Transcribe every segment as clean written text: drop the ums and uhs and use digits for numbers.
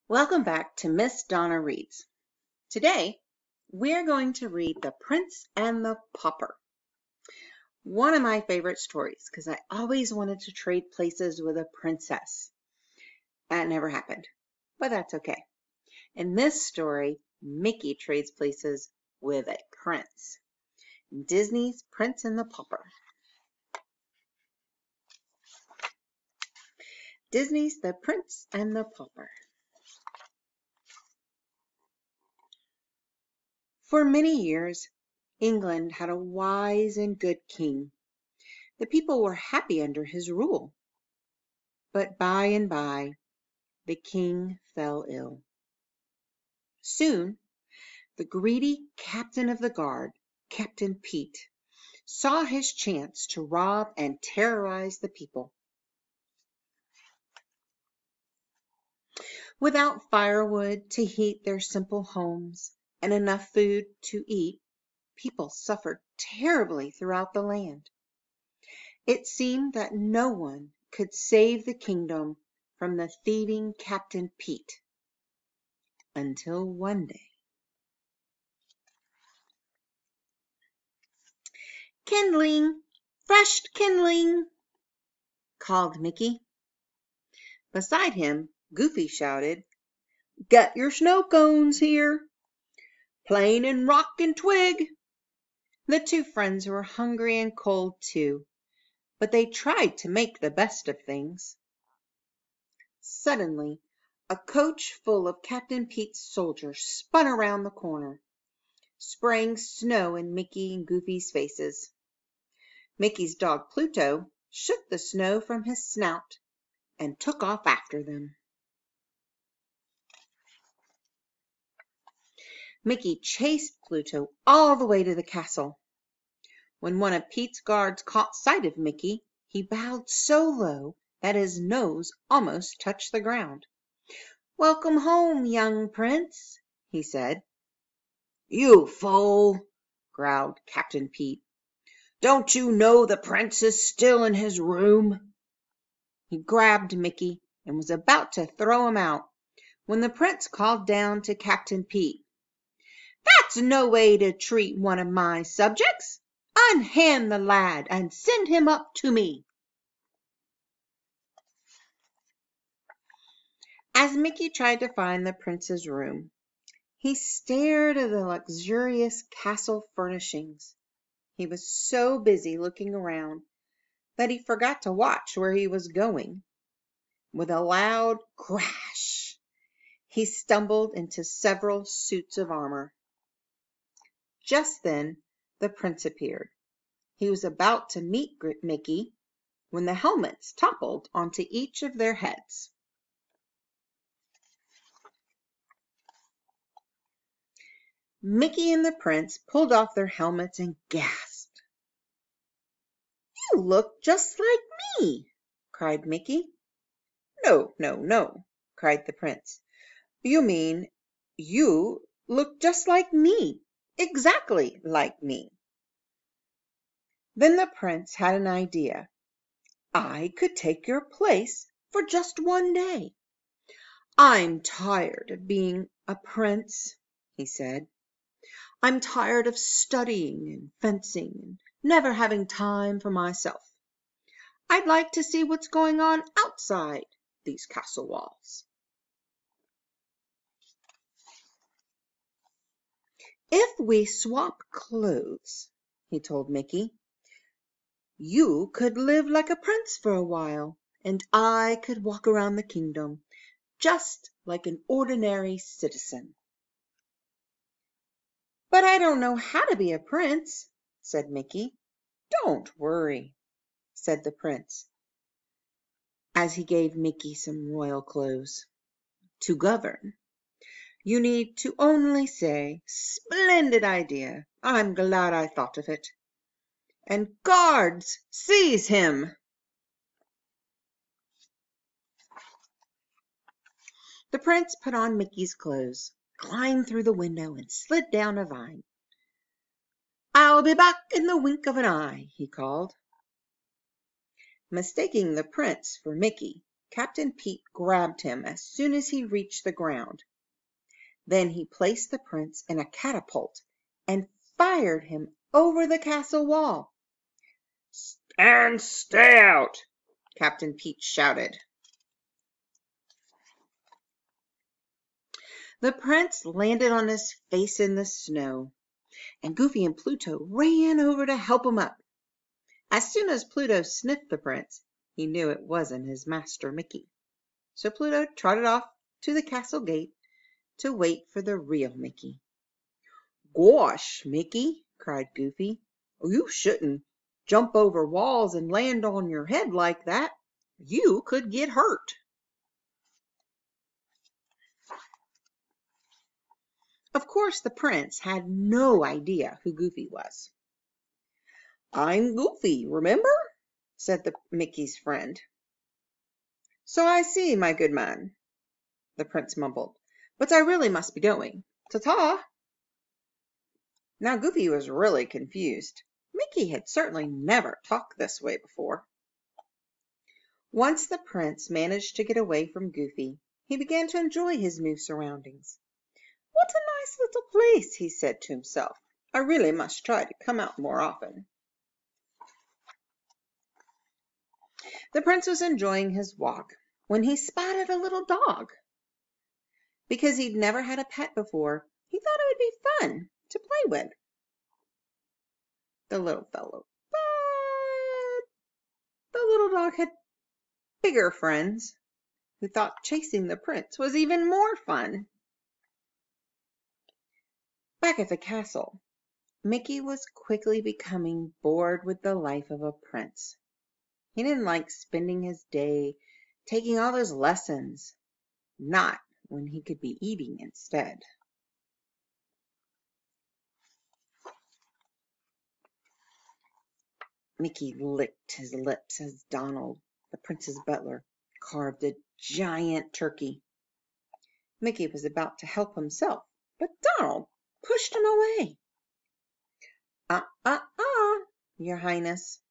Welcome back to Miss Donna Reads. Today, we're going to read The Prince and the Pauper. One of my favorite stories because I always wanted to trade places with a princess. That never happened, but that's okay. In this story, Mickey trades places with a prince. Disney's Prince and the Pauper. Disney's The Prince and the Pauper. For many years, England had a wise and good king. The people were happy under his rule. But by and by, the king fell ill. Soon, the greedy captain of the guard, Captain Pete, saw his chance to rob and terrorize the people. Without firewood to heat their simple homes and enough food to eat, people suffered terribly throughout the land. It seemed that no one could save the kingdom from the thieving Captain Pete, until one day. "Kindling! Fresh kindling!" called Mickey. Beside him, Goofy shouted, "Get your snow cones here! Plane and rock and twig!" The two friends were hungry and cold too, but they tried to make the best of things. Suddenly, a coach full of Captain Pete's soldiers spun around the corner, spraying snow in Mickey and Goofy's faces. Mickey's dog Pluto shook the snow from his snout and took off after them. Mickey chased Pluto all the way to the castle. When one of Pete's guards caught sight of Mickey, he bowed so low that his nose almost touched the ground. "Welcome home, young prince," he said. "You fool!" growled Captain Pete. "Don't you know the prince is still in his room?" He grabbed Mickey and was about to throw him out when the prince called down to Captain Pete, "That's no way to treat one of my subjects. Unhand the lad and send him up to me." As Mickey tried to find the prince's room, he stared at the luxurious castle furnishings. He was so busy looking around that he forgot to watch where he was going. With a loud crash, he stumbled into several suits of armor. Just then, the prince appeared. He was about to meet Mickey when the helmets toppled onto each of their heads. Mickey and the prince pulled off their helmets and gasped. "You look just like me!" cried Mickey. "No, no, no!" cried the prince. "You mean you look just like me, exactly like me." Then the prince had an idea. "I could take your place for just one day. I'm tired of being a prince," he said. "I'm tired of studying and fencing and never having time for myself. I'd like to see what's going on outside these castle walls." "If we swap clothes," he told Mickey, "you could live like a prince for a while, and I could walk around the kingdom just like an ordinary citizen." "But I don't know how to be a prince," said Mickey. "Don't worry," said the prince, as he gave Mickey some royal clothes. "To govern, you need to only say, 'Splendid idea! I'm glad I thought of it!' and 'Guards, seize him!'" The prince put on Mickey's clothes, climbed through the window, and slid down a vine. "I'll be back in the wink of an eye," he called. Mistaking the prince for Mickey, Captain Pete grabbed him as soon as he reached the ground. Then he placed the prince in a catapult and fired him over the castle wall. "And stay out!" Captain Pete shouted. The prince landed on his face in the snow, and Goofy and Pluto ran over to help him up. As soon as Pluto sniffed the prince, he knew it wasn't his master Mickey. So Pluto trotted off to the castle gate to wait for the real Mickey. "Gosh, Mickey," cried Goofy, "you shouldn't jump over walls and land on your head like that. You could get hurt." Of course, the prince had no idea who Goofy was. "I'm Goofy, remember?" said Mickey's friend. "So I see, my good man," the prince mumbled, "but I really must be going. Ta-ta!" Now Goofy was really confused. Mickey had certainly never talked this way before. Once the prince managed to get away from Goofy, he began to enjoy his new surroundings. "What a nice little place," he said to himself. "I really must try to come out more often." The prince was enjoying his walk when he spotted a little dog. Because he'd never had a pet before, he thought it would be fun to play with. The little fellow. But the little dog had bigger friends who thought chasing the prince was even more fun. Back at the castle, Mickey was quickly becoming bored with the life of a prince. He didn't like spending his day taking all those lessons, not when he could be eating instead. Mickey licked his lips as Donald, the prince's butler, carved a giant turkey. Mickey was about to help himself, but Donald pushed him away. Your Highness,"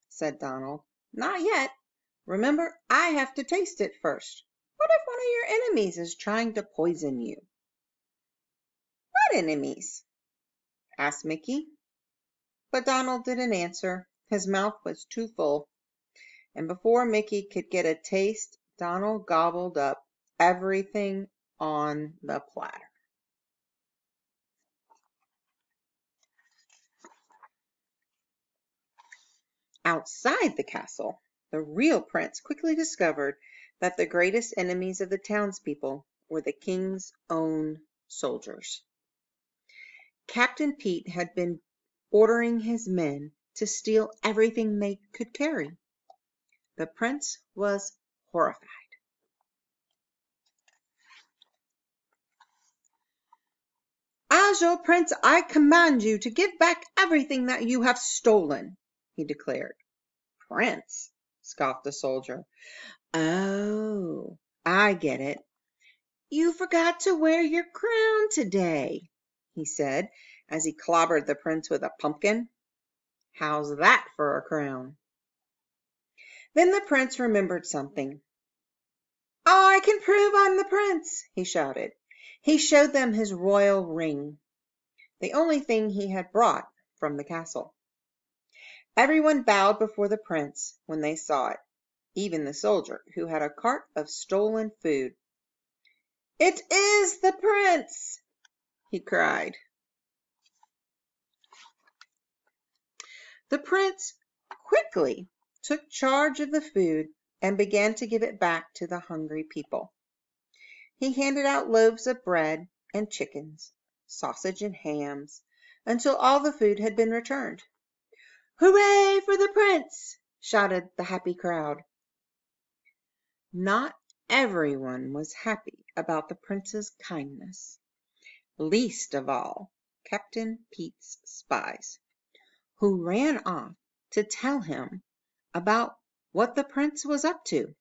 said Donald. "Not yet. Remember, I have to taste it first. What if one of your enemies is trying to poison you?" "What enemies?" asked Mickey. But Donald didn't answer. His mouth was too full. And before Mickey could get a taste, Donald gobbled up everything on the platter. Outside the castle, the real prince quickly discovered that the greatest enemies of the townspeople were the king's own soldiers. Captain Pete had been ordering his men to steal everything they could carry. The prince was horrified. "As your prince, I command you to give back everything that you have stolen," he declared. "Prince?" scoffed the soldier. "Oh, I get it. You forgot to wear your crown today," he said as he clobbered the prince with a pumpkin. "How's that for a crown?" Then the prince remembered something. "I can prove I'm the prince," he shouted. He showed them his royal ring, the only thing he had brought from the castle. Everyone bowed before the prince when they saw it, even the soldier who had a cart of stolen food. "It is the prince!" he cried. The prince quickly took charge of the food and began to give it back to the hungry people. He handed out loaves of bread and chickens, sausage and hams, until all the food had been returned. "Hooray for the prince!" shouted the happy crowd. Not everyone was happy about the prince's kindness, least of all Captain Pete's spies, who ran off to tell him about what the prince was up to.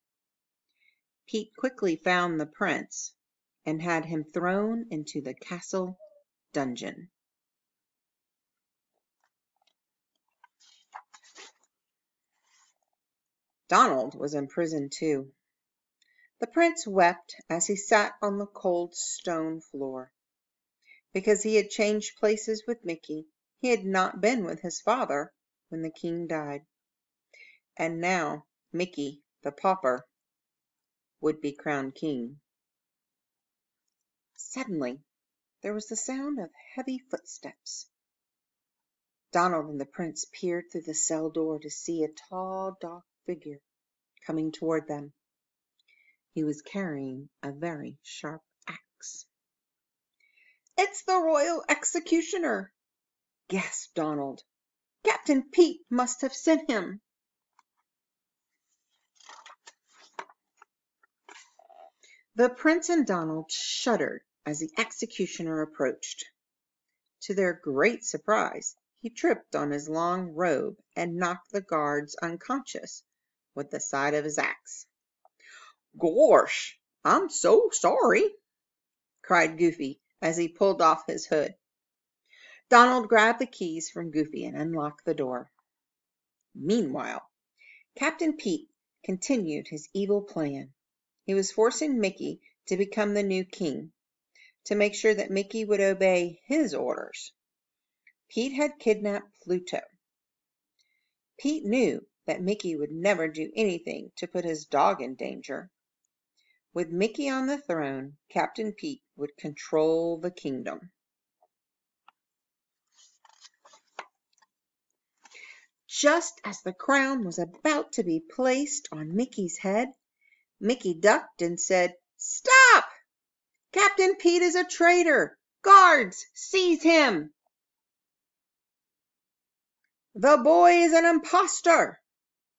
Pete quickly found the prince and had him thrown into the castle dungeon. Donald was in prison too. The prince wept as he sat on the cold stone floor. Because he had changed places with Mickey, he had not been with his father when the king died. And now Mickey, the pauper, would be crowned king. Suddenly, there was the sound of heavy footsteps. Donald and the prince peered through the cell door to see a tall, dark figure coming toward them. He was carrying a very sharp axe. "It's the royal executioner!" gasped Donald. "Captain Pete must have sent him." The prince and Donald shuddered as the executioner approached. To their great surprise, he tripped on his long robe and knocked the guards unconscious with the side of his axe. "Gosh, I'm so sorry!" cried Goofy as he pulled off his hood. Donald grabbed the keys from Goofy and unlocked the door. Meanwhile, Captain Pete continued his evil plan. He was forcing Mickey to become the new king, to make sure that Mickey would obey his orders. Pete had kidnapped Pluto. Pete knew that Mickey would never do anything to put his dog in danger. With Mickey on the throne, Captain Pete would control the kingdom. Just as the crown was about to be placed on Mickey's head, Mickey ducked and said, "Stop! Captain Pete is a traitor! Guards, seize him!" "The boy is an impostor!"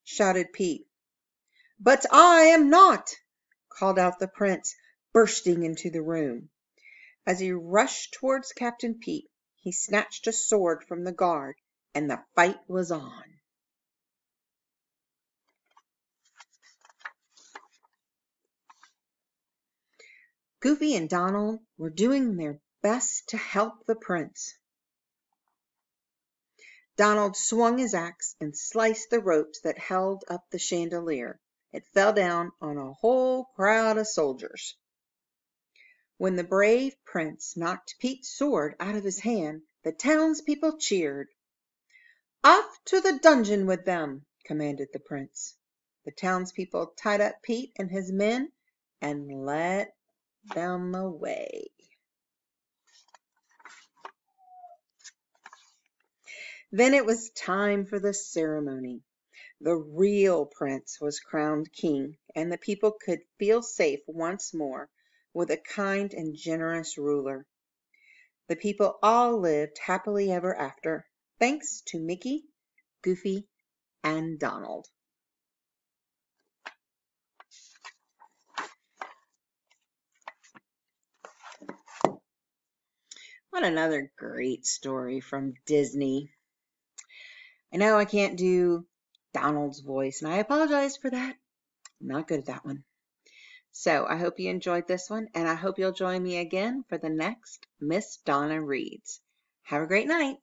shouted Pete. "But I am not!" called out the prince, bursting into the room. As he rushed towards Captain Pete, he snatched a sword from the guard, and the fight was on. Goofy and Donald were doing their best to help the prince. Donald swung his axe and sliced the ropes that held up the chandelier. It fell down on a whole crowd of soldiers. When the brave prince knocked Pete's sword out of his hand, the townspeople cheered. "Off to the dungeon with them!" commanded the prince. The townspeople tied up Pete and his men and led them away. Then it was time for the ceremony. The real prince was crowned king, and the people could feel safe once more with a kind and generous ruler. The people all lived happily ever after, thanks to Mickey, Goofy, and Donald. What another great story from Disney. I know I can't do Donald's voice, and I apologize for that. I'm not good at that one. So I hope you enjoyed this one, and I hope you'll join me again for the next Miss Donna Reads. Have a great night.